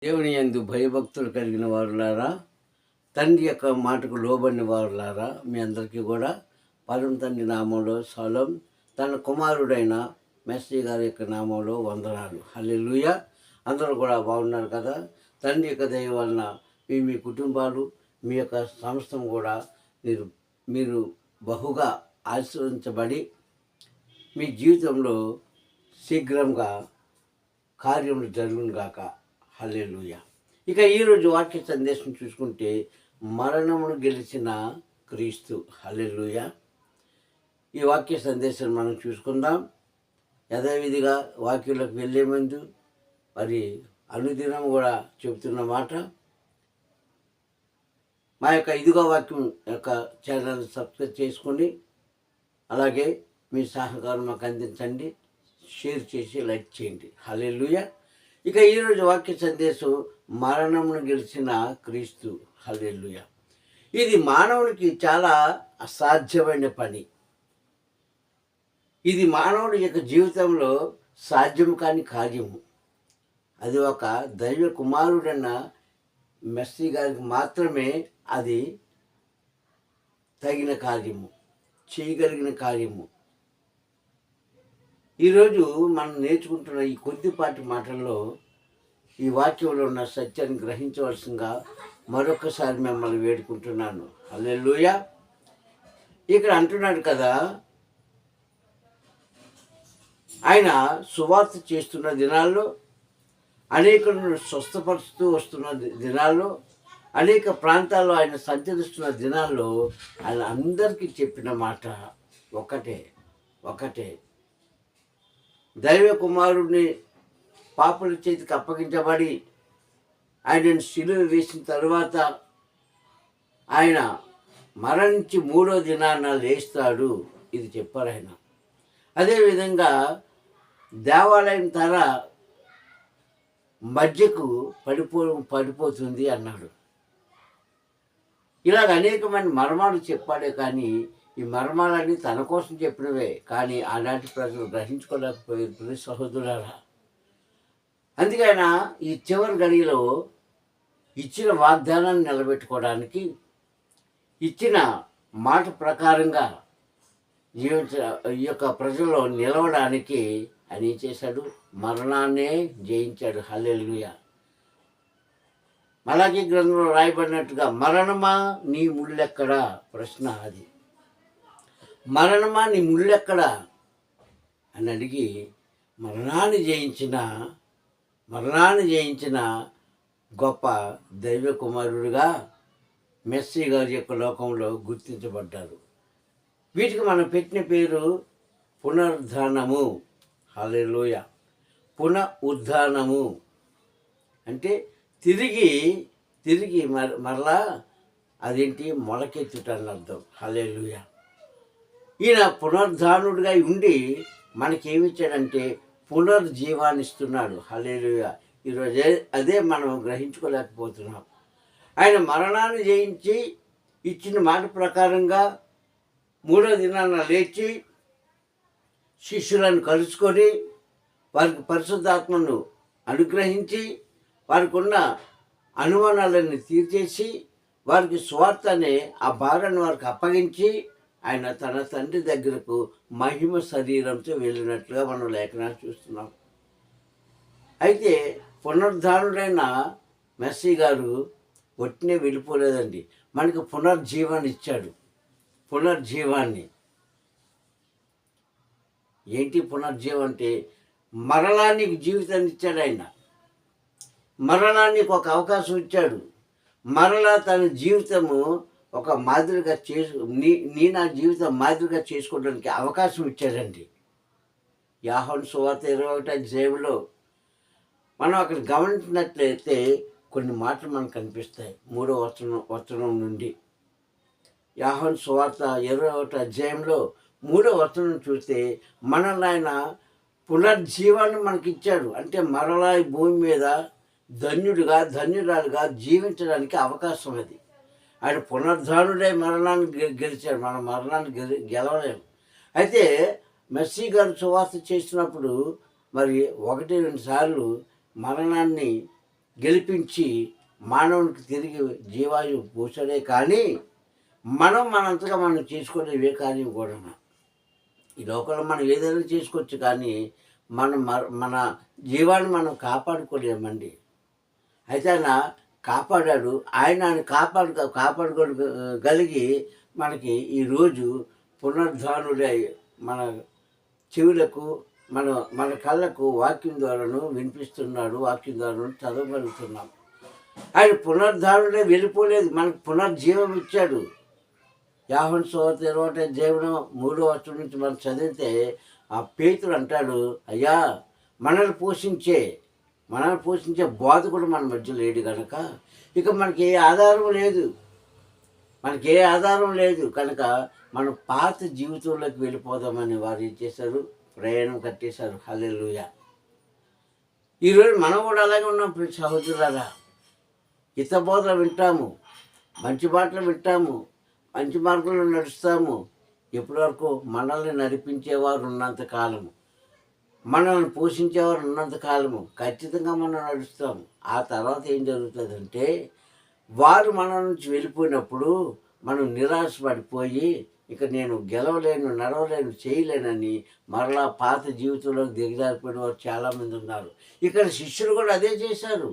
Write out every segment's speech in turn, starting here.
దేవుని యందు భయభక్తులు కలిగిన వారులారా, తండ్రి యొక్క మాటకు లోబడిన వారులారా, మీ అందరికీ కూడా పరమ తండ్రి నామంలో సలాం. తన కుమారుడైన మెస్సీ గారి యొక్క నామంలో వందనాలు. హల్లెలూయా. అందరూ కూడా బాగున్నారు కదా. తండ్రి యొక్క దయ వలన మీ కుటుంబాలు, మీ యొక్క సంస్థను కూడా మీరు మీరు బహుగా ఆశీర్వదించబడి మీ జీవితంలో శీఘ్రంగా కార్యములు జరుగును గాక. హల్లెలూయా. ఇక ఈరోజు వాక్య సందేశం చూసుకుంటే, మరణమును గెలిచిన క్రీస్తు. హల్లెలూయా. ఈ వాక్య సందేశం మనం చూసుకుందాం. యథావిధిగా వాక్యంలోకి వెళ్ళే ముందు మరి అనుదినం కూడా చెబుతున్న మాట, మా యొక్క ఇదిగో వాక్యం యొక్క ఛానల్ సబ్స్క్రైబ్ చేసుకొని అలాగే మీ సహకారం మాకు అందించండి, షేర్ చేసి లైక్ చేయండి. హల్లెలూయా. ఇక ఈరోజు వాక్య సందేశం, మరణమును గెలిచిన క్రీస్తు. హల్లెలూయా. ఇది మానవునికి చాలా అసాధ్యమైన పని. ఇది మానవుడి యొక్క జీవితంలో సాధ్యం కాని కార్యము. అది ఒక దైవ కుమారుడన్న మెస్సీ గారికి మాత్రమే అది తగిన కార్యము, చేయగలిగిన కార్యము. ఈరోజు మనం నేర్చుకుంటున్న ఈ కొద్దిపాటి మాటల్లో ఈ వాక్యంలో ఉన్న సత్యాన్ని గ్రహించవలసిందిగా మరొకసారి మిమ్మల్ని వేడుకుంటున్నాను. హల్లెలూయా. ఇక్కడ అంటున్నాడు కదా, ఆయన సువార్త చేస్తున్న దినాల్లో, అనేకులను స్వస్థపరుస్తూ వస్తున్న దినాల్లో, అనేక ప్రాంతాల్లో ఆయన సంచరిస్తున్న దినాల్లో ఆయన అందరికీ చెప్పిన మాట ఒకటే. దైవ కుమారుడిని పాపుల చేతికి అప్పగించబడి ఆయనను శిలువ వేసిన తరువాత ఆయన మరణించి 3వ దినాన లేస్తాడు. ఇది చెప్పారు ఆయన. అదేవిధంగా దేవాలయం తర మధ్యకు పడిపోతుంది అన్నాడు. ఇలాగ అనేకమైన మర్మాలు చెప్పాడే, కానీ ఈ మర్మాలన్నీ తన కోసం చెప్పినవే, కానీ ఆనాటి ప్రజలు గ్రహించుకోలేకపోయారు. ప్రియ సహోదరులారా, అందుకే ఆయన ఈ చివరి గడిలో ఇచ్చిన వాగ్దానాన్ని నిలబెట్టుకోవడానికి, ఇచ్చిన మాట ప్రకారంగా ఈ యొక్క ప్రజల్లో నిలవడానికి ఆయన ఏం చేశాడు? మరణాన్నే జయించాడు. హల్లెలూయా. మలాకీ గ్రంథంలో రాయబడినట్టుగా, మరణమా నీ ముళ్ళెక్కడా? ప్రశ్న అది. మరణమా నీ ముళ్ళెక్కడా అని అడిగి మరణాన్ని జయించిన గొప్ప దైవ కుమారుడుగా మెస్సీ గారి యొక్క లోకంలో గుర్తించబడ్డారు. వీటికి మనం పెట్టిన పేరు పునరుద్ధానము. హల్లెలూయా. పునరుద్ధానము అంటే తిరిగి మరలా అదేంటి? మొలకెత్తుటని అర్థం. హల్లెలూయా. ఈయన పునరుద్ధానుడిగా ఉండి మనకేమిచ్చాడంటే పునర్జీవాన్ని ఇస్తున్నాడు. హల్లెలూయా. ఈరోజు అదే మనం గ్రహించుకోలేకపోతున్నాం. ఆయన మరణాన్ని జయించి ఇచ్చిన మాట ప్రకారంగా 3వ దినాన లేచి శిష్యులను కలుసుకొని వారికి పరిశుద్ధాత్మను అనుగ్రహించి వారికి ఉన్న అనుమానాలన్నీ తీర్చేసి వారికి స్వార్థ అనే ఆ భారాన్ని వారికి అప్పగించి ఆయన తన తండ్రి దగ్గరకు మహిమ శరీరంతో వెళ్ళినట్లుగా మనం లేఖనాలు చూస్తున్నాం. అయితే పునరుద్ధానుడైన మెస్సీ గారు ఒట్టినే వెళ్ళిపోలేదండి. మనకు పునర్జీవాన్ని ఇచ్చాడు. పునర్జీవాన్ని ఏంటి పునర్జీవం అంటే? మరలా నీకు జీవితాన్ని ఇచ్చాడు ఆయన. మరలా నీకు ఒక అవకాశం ఇచ్చాడు. మరలా తన జీవితము ఒక మాదిరిగా నా జీవితం మాదిరిగా చేసుకోవడానికి అవకాశం ఇచ్చాడండి. యోహాను సువార్త 21వ అధ్యాయంలో మనం అక్కడ గమనించినట్లయితే కొన్ని మాటలు మనకు కనిపిస్తాయి. 3వ వచనం నుండి యోహాను సువార్త 21వ అధ్యాయంలో 3వ వచనం చూస్తే, మనల్ని ఆయన పునర్జీవాన్ని మనకిచ్చాడు. అంటే మరలా ఈ భూమి మీద ధన్యురాలుగా జీవించడానికి అవకాశం అది. ఆయన పునరుద్ధానుడై మరణాన్ని గెలిచాడు. మన మరణాన్ని గెలవలేము. అయితే మెస్సీ గారు సువార్త చేసినప్పుడు మరి 1-2 సార్లు మరణాన్ని గెలిపించి మానవునికి తిరిగి జీవాయువు పోసాడే కానీ మనంతగా మనం చేసుకునే ఏ కార్యం కూడా ఈ లోకంలో మనం ఏదైనా చేసుకోవచ్చు కానీ మన జీవాన్ని మనం కాపాడుకోలేమండి. అయితే ఆయన కాపాడాడు. ఆయన కాపాడుకోగలిగి మనకి ఈరోజు పునరుద్ధానుడై మన చెవులకు మన మన కళ్ళకు వాక్యం ద్వారాను వినిపిస్తున్నాడు. వాక్యం ద్వారాను చదవగలుగుతున్నాం. ఆయన పునరుద్ధానుడే వెళ్ళిపోలేదు, మనకు పునర్జీవం ఇచ్చాడు. యోహాను సువార్త 21 3వ వచనం నుంచి మనం చదివితే ఆ పేతురు అంటాడు, అయ్యా మనల్ని పోషించే బోధకుడు మన మధ్య లేడు కనుక ఇక మనకి ఏ ఆధారం లేదు కనుక మనం పాత జీవితంలోకి వెళ్ళిపోదామని వారు ఏం చేశారు, ప్రయాణం కట్టేశారు. హల్లెలూయా. ఈరోజు మనం కూడా అలాగే ఉన్నాం సహోదరులారా. హితబోధలు వింటాము, మంచి మాటలు వింటాము, మంచి మార్గంలో నడుస్తాము. ఎప్పటి వరకు మనల్ని నడిపించేవారు ఉన్నంత కాలము, మనల్ని పోషించేవారు ఉన్నంత కాలము ఖచ్చితంగా మనం నడుస్తాము. ఆ తర్వాత ఏం జరుగుతుందంటే వారు మన నుంచి వెళ్ళిపోయినప్పుడు మనం నిరాశపడిపోయి ఇక నేను గెలవలేను, నడవలేను, చేయలేనని మరలా పాత జీవితంలోకి దిగజారిపోయిన వారు చాలామంది ఉన్నారు. ఇక్కడ శిష్యులు కూడా అదే చేశారు.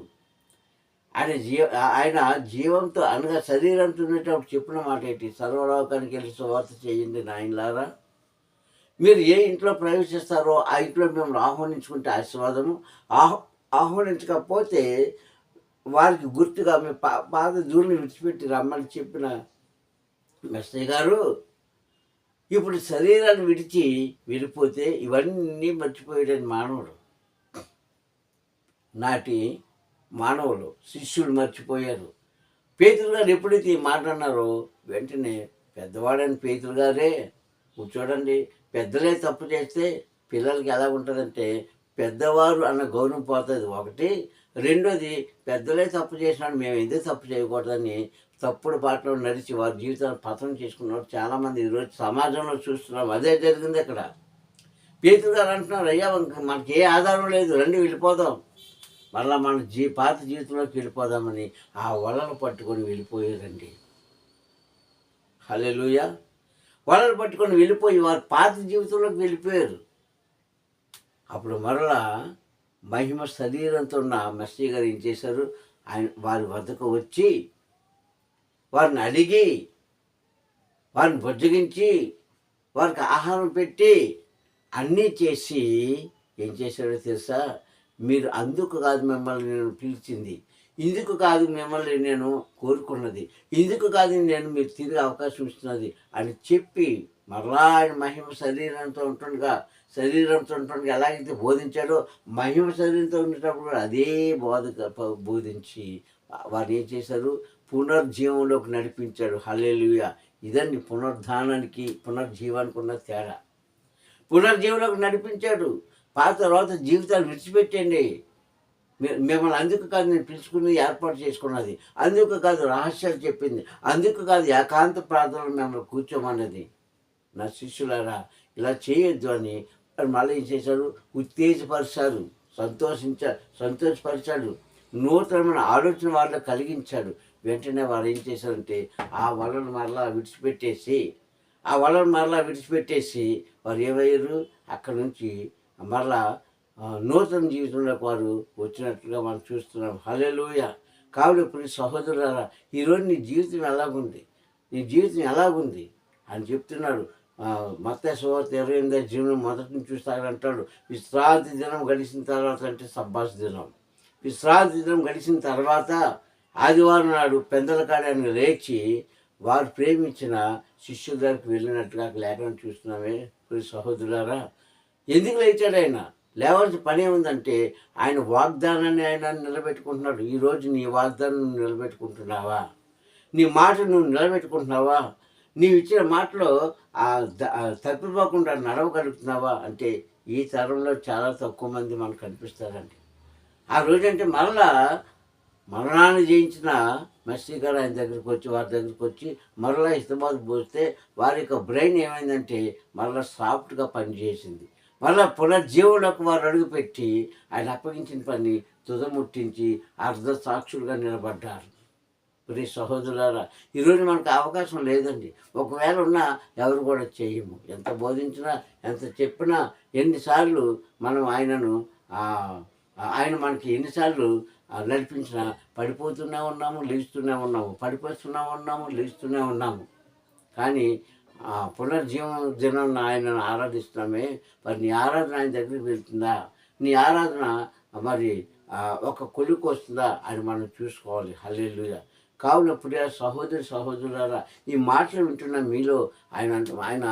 ఆయన జీవంతో అనగా శరీరంతో ఉండేటప్పుడు చెప్పిన మాట ఏంటి, సర్వలోకానికి వెళ్ళి సువార్త చేయండి నాయనలారా. మీరు ఏ ఇంట్లో ప్రవేశిస్తారో ఆ ఇంట్లో మిమ్మల్ని ఆహ్వానించుకుంటే ఆశీర్వాదము, ఆహ్వానించకపోతే వారికి గుర్తుగా మీ పాత దూరిని విడిచిపెట్టి రమ్మని చెప్పిన మెస్సయ్య గారు ఇప్పుడు శరీరాన్ని విడిచి వెళ్ళిపోతే ఇవన్నీ మర్చిపోయాడని నాటి మానవులు శిష్యులు మర్చిపోయారు. పేతురు గారు ఎప్పుడైతే ఈ మాట అన్నారో వెంటనే పెద్దవాడని పేతురు గారే చూడండి, పెద్దలే తప్పు చేస్తే పిల్లలకి ఎలా ఉంటుందంటే పెద్దవారు అన్న గౌరవం పోతుంది ఒకటి. రెండోది పెద్దలే తప్పు చేసినాడు మేము ఎందుకు తప్పు చేయకూడదని తప్పుడు బాటలో నడిచి వారి జీవితాన్ని పతనం చేసుకున్నారు చాలామంది ఈరోజు సమాజంలో చూస్తున్నాం. అదే జరిగింది ఇక్కడ. పేతురు గారు అంటున్నారు, అయ్యా మనకి ఏ ఆధారం లేదు, రండి వెళ్ళిపోదాం, మళ్ళీ మన పాత జీవితంలోకి వెళ్ళిపోదామని ఆ వలలు పట్టుకొని వెళ్ళిపోయారండి. హల్లెలూయా. వలలు పట్టుకొని వెళ్ళిపోయి వారు పాత జీవితంలోకి వెళ్ళిపోయారు. అప్పుడు మరలా మహిమ శరీరంతో ఉన్న మెస్సయ్య గారు ఏం చేశారు, వారి వద్దకు వచ్చి వారిని అడిగి వారిని బుజ్జగించి వారికి ఆహారం పెట్టి అన్నీ చేసి ఏం చేశాడో తెలుసా, మీరు అందుకు కాదు మిమ్మల్ని నేను పిలిచింది, ఇందుకు కాదు మిమ్మల్ని నేను కోరుకున్నది, ఇందుకు కాదు నేను మీరు తిరిగి అవకాశం ఇస్తున్నది అని చెప్పి మరలా ఆయన మహిమ శరీరంతో ఉంటుండగా ఎలాగైతే బోధించాడో మహిమ శరీరంతో ఉండేటప్పుడు కూడా అదే బోధించి వారు ఏం చేశారు, పునర్జీవంలోకి నడిపించాడు. హల్లెలూయా. ఇదండి పునర్జీవానికి ఉన్న తేడా. పునర్జీవంలోకి నడిపించాడు. పాత తర్వాత జీవితాలు విడిచిపెట్టండి. మిమ్మల్ని అందుకు కాదు నేను పిలుచుకుని ఏర్పాటు చేసుకున్నది, అందుకు కాదు రహస్యాలు చెప్పింది, అందుకు కాదు ఏకాంత ప్రార్థనలు మిమ్మల్ని కూర్చోమన్నది. నా శిష్యులారా ఇలా చేయొద్దు అని మళ్ళీ ఏం చేశారు, ఉత్తేజపరిచారు, సంతోషపరిచాడు, నూతనమైన ఆలోచన వాళ్ళలో కలిగించాడు. వెంటనే వారు ఏం చేశారంటే ఆ వలను మరలా విడిచిపెట్టేసి వారు ఏమయ్యారు, అక్కడి నుంచి మరలా నూతన జీవితంలోకి వారు వచ్చినట్లుగా మనం చూస్తున్నాం. హల్లెలూయా. కాబట్టి ఇప్పుడు సహోదరులారా ఈరోజు నీ జీవితం ఎలాగుంది అని చెప్తున్నాడు. మత్తయి సువార్త 28 మొదటి నుంచి చూస్తాడంటాడు, విశ్రాంతి దినం గడిచిన తర్వాత అంటే సబ్బాస్ దినం. విశ్రాంతి దినం గడిచిన తర్వాత ఆదివారం నాడు పెందల కాడానికి లేచి వారు ప్రేమించిన శిష్యుల దగ్గరికి వెళ్ళినట్టుగా లేఖనం చూస్తున్నామే. సహోదరులారా ఎందుకు లేచాడు ఆయన? లేవాల్సిన పని ఏముందంటే ఆయన వాగ్దానాన్ని ఆయన నిలబెట్టుకుంటున్నాడు. ఈరోజు నీ వాగ్దానం నిలబెట్టుకుంటున్నావా? నీ మాట నువ్వు నిలబెట్టుకుంటున్నావా? నీవు ఇచ్చిన మాటలో తప్పిపోకుండా నడవగలుగుతున్నావా అంటే ఈ తరంలో చాలా తక్కువ మంది మనకు కనిపిస్తారండి. ఆ రోజంటే మరలా మరణాన్ని జయించిన మెస్సయ్య గారు వారి దగ్గరికి వచ్చి మరలా ఇస్తబాద్ పోస్తే వారి యొక్క బ్రెయిన్ ఏమైందంటే మరలా సాఫ్ట్గా పనిచేసింది. మరలా పునర్జీవులకు వారు అడుగుపెట్టి ఆయన అప్పగించిన పని తుదముట్టించి అర్ధ సాక్షులుగా నిలబడ్డారు. ప్రియ సహోదరులారా, ఈరోజు మనకు అవకాశం లేదండి. ఒకవేళ ఉన్నా ఎవరు కూడా చేయము. ఎంత బోధించినా, ఎంత చెప్పినా, ఎన్నిసార్లు మనం ఆయనను ఆయన మనకి ఎన్నిసార్లు నడిపించినా పడిపోతూనే ఉన్నాము, లేస్తూనే ఉన్నాము, పడిపోతూనే ఉన్నాము, లేస్తూనే ఉన్నాము. కానీ పునర్జీవం దినం ఆయనను ఆరాధిస్తున్నామే, మరి నీ ఆరాధన ఆయన దగ్గరికి వెళ్తుందా? నీ ఆరాధన మరి ఒక కొలికి వస్తుందా అని మనం చూసుకోవాలి. హల్లెలూయా. కావున ప్రియ సహోదరులారా, ఈ మాటలు వింటున్న మీలో ఆయన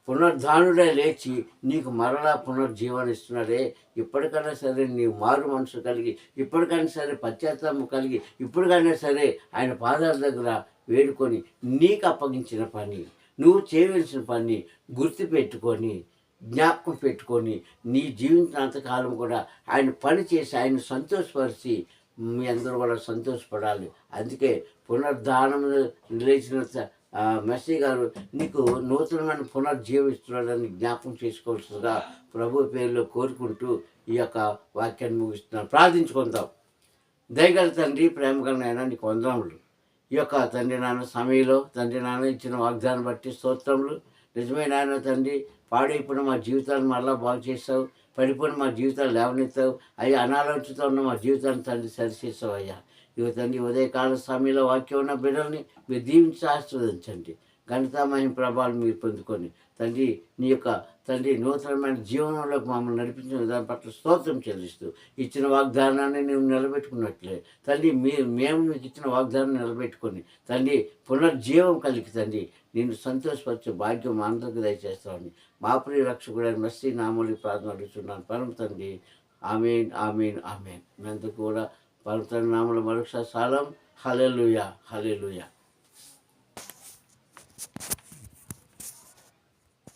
పునరుద్ధానుడై లేచి నీకు మరలా పునర్జీవాన్ని ఇస్తున్నాడే. ఇప్పటికైనా సరే నీవు మారు మనసు కలిగి, ఇప్పటికైనా సరే పశ్చాత్తాపం కలిగి, ఇప్పటికైనా సరే ఆయన పాదాల దగ్గర వేడుకొని నీకు అప్పగించిన పని, నువ్వు చేయవలసిన పని గుర్తుపెట్టుకొని, జ్ఞాపకం పెట్టుకొని, నీ జీవించినంతకాలం కూడా ఆయన పని చేసి ఆయన సంతోషపరిచి మీ అందరూ కూడా సంతోషపడాలి. అందుకే పునరుద్ధానం లేచిన మెస్సీ గారు నీకు నూతనమైన పునర్జీవం ఇస్తున్నాడని జ్ఞాపకం చేసుకోవాల్సిందిగా ప్రభు పేరులో కోరుకుంటూ ఈ యొక్క వాక్యాన్ని ముగిస్తున్నాను. ప్రార్థించుకుందాం. దయగల తండ్రి, ప్రేమగల నాయన, నీకు వందనములు. ఈ యొక్క తండ్రి నాన్న సమయంలో తండ్రి నాన్న ఇచ్చిన వాగ్దానం బట్టి స్తోత్రములు. నిజమైన ఆయన తండ్రి, పాడైపోయిన మా జీవితాలను మరలా బాగు చేస్తావు, పడిపోయిన మా జీవితాలు లేవనెత్తావు అయ్యా, అనాలోచితో ఉన్న మా జీవితాన్ని తండ్రి సరిచేస్తావు అయ్యా. ఇక తండ్రి ఉదయకాల సమయంలో వాక్యం ఉన్న బిడ్డల్ని మీరు దీవించి ఆశీర్వదించండి. ఘనత మహిమ ప్రభావాలు మీరు పొందుకొని తండ్రి నీ యొక్క తండ్రి నూతనమైన జీవనంలోకి మమ్మల్ని నడిపించిన విధానం పట్ల స్తోత్రం చెల్లిస్తూ ఇచ్చిన వాగ్దానాన్ని నువ్వు నిలబెట్టుకున్నట్లే తండ్రి మేము మీకు ఇచ్చిన వాగ్దానం నిలబెట్టుకొని తండ్రి పునర్జీవం కలిగి తండ్రి నిన్ను సంతోషపరిచే భాగ్యం అందరికి దయచేస్తామని మా ప్రియ రక్షకుడైన మెస్సీ నామూలి ప్రార్థన అడుగుతున్నాను పరమ తండ్రి. ఆమేన్, ఆమేన్, ఆమేన్. మీ అందరికీ కూడా పరమ తండ్రి నామములో మరొకసారి సాలం. హల్లెలూయా, హల్లెలూయా.